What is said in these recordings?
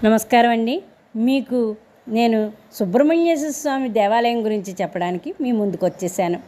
నమస్కారం అండి. మీకు నేను సుబ్రహ్మణ్యేశ్వర స్వామి దేవాలయం గురించి చెప్పడానికి మీ ముందుకు వచ్చేసాను.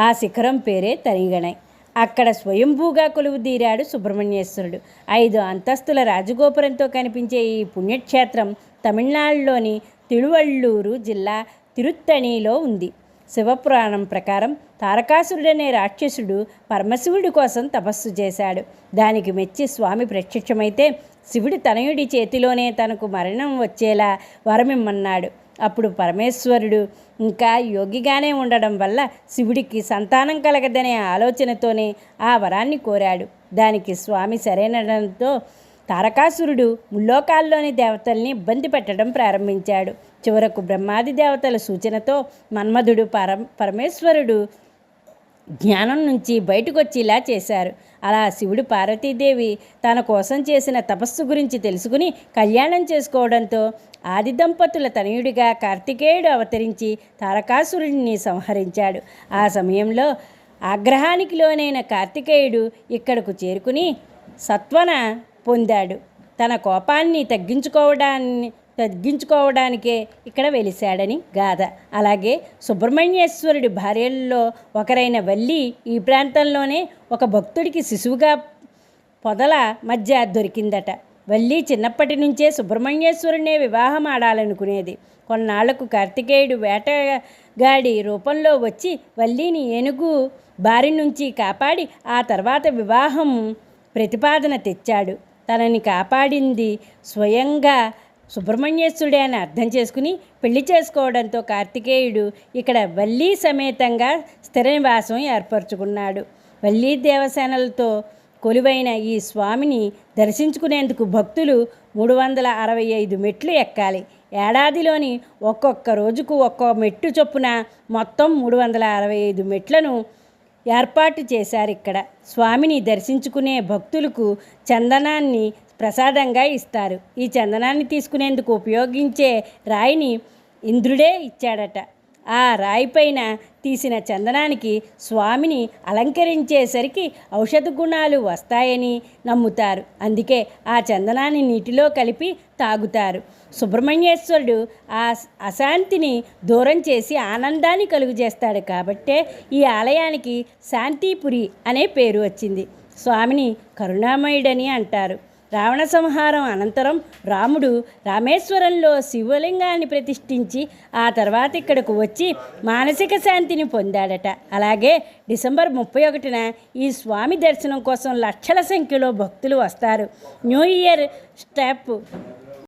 ఆ శిఖరం పేరే తనిగణై. అక్కడ స్వయంభూగా కొలువుదీరాడు సుబ్రహ్మణ్యేశ్వరుడు. 5 అంతస్తుల రాజగోపురంతో కనిపించే ఈ పుణ్యక్షేత్రం తమిళనాడులోని తిరువళ్ళూరు జిల్లా తిరుత్తణిలో ఉంది. శివపురాణం ప్రకారం తారకాసురుడనే రాక్షసుడు పరమశివుడి కోసం తపస్సు చేశాడు. దానికి మెచ్చి స్వామి ప్రత్యక్షమైతే శివుడి తనయుడి చేతిలోనే తనకు మరణం వచ్చేలా వరమిమ్మన్నాడు. అప్పుడు పరమేశ్వరుడు ఇంకా యోగిగానే ఉండడం వల్ల శివుడికి సంతానం కలగదనే ఆలోచనతోనే ఆ వరాన్ని కోరాడు. దానికి స్వామి సరైనడంతో తారకాసురుడు ముల్లోకాల్లోని దేవతల్ని ఇబ్బంది పెట్టడం ప్రారంభించాడు. చివరకు బ్రహ్మాది దేవతల సూచనతో మన్మధుడు పరమేశ్వరుడు జ్ఞానం నుంచి బయటకొచ్చేలా చేశారు. అలా శివుడు పార్వతీదేవి తన కోసం చేసిన తపస్సు గురించి తెలుసుకుని కళ్యాణం చేసుకోవడంతో ఆది దంపతుల తనయుడిగా కార్తికేయుడు అవతరించి తారకాసురుడిని సంహరించాడు. ఆ సమయంలో ఆగ్రహానికి లోనైన కార్తికేయుడు ఇక్కడకు చేరుకుని సత్వన పొందాడు. తన కోపాన్ని తగ్గించుకోవడానికే ఇక్కడ వెలిశాడని గాథ. అలాగే సుబ్రహ్మణ్యేశ్వరుడి భార్యల్లో ఒకరైన వల్లి ఈ ప్రాంతంలోనే ఒక భక్తుడికి శిశువుగా పొదల మధ్య దొరికిందట. వల్లి చిన్నప్పటి నుంచే సుబ్రహ్మణ్యేశ్వరునే వివాహం ఆడాలనుకునేది. కొన్నాళ్లకు కార్తికేయుడు వేటగాడి రూపంలో వచ్చి వల్లిని ఏనుగు బారి నుంచి కాపాడి ఆ తర్వాత వివాహం ప్రతిపాదన తెచ్చాడు. తనని కాపాడింది స్వయంగా సుబ్రహ్మణ్యేశ్వరుడే అని అర్థం చేసుకుని పెళ్లి చేసుకోవడంతో కార్తికేయుడు ఇక్కడ వల్లీ సమేతంగా స్థిర నివాసం ఏర్పరచుకున్నాడు. వల్లీ దేవసేనలతో కొలువైన ఈ స్వామిని దర్శించుకునేందుకు భక్తులు 365 మెట్లు ఎక్కాలి. ఏడాదిలోని ఒక్కొక్క రోజుకు ఒక్కో మెట్టు చొప్పున మొత్తం 365 మెట్లను ఏర్పాటు చేశారు. ఇక్కడ స్వామిని దర్శించుకునే భక్తులకు చందనాన్ని ప్రసాదంగా ఇస్తారు. ఈ చందనాన్ని తీసుకునేందుకు ఉపయోగించే రాయిని ఇంద్రుడే ఇచ్చాడట. ఆ రాయిపైన తీసిన చందనానికి స్వామిని అలంకరించేసరికి ఔషధ గుణాలు వస్తాయని నమ్ముతారు. అందుకే ఆ చందనాన్ని నీటిలో కలిపి తాగుతారు. సుబ్రహ్మణ్యేశ్వరుడు ఆ అశాంతిని దూరం చేసి ఆనందాన్ని కలుగజేస్తాడు కాబట్టే ఈ ఆలయానికి శాంతిపురి అనే పేరు వచ్చింది. స్వామిని కరుణామయుడని అంటారు. రావణ సంహారం అనంతరం రాముడు రామేశ్వరంలో శివలింగాన్ని ప్రతిష్ఠించి ఆ తర్వాత ఇక్కడకు వచ్చి మానసిక శాంతిని పొందాడట. అలాగే డిసెంబర్ 31న ఈ స్వామి దర్శనం కోసం లక్షల సంఖ్యలో భక్తులు వస్తారు. New year stop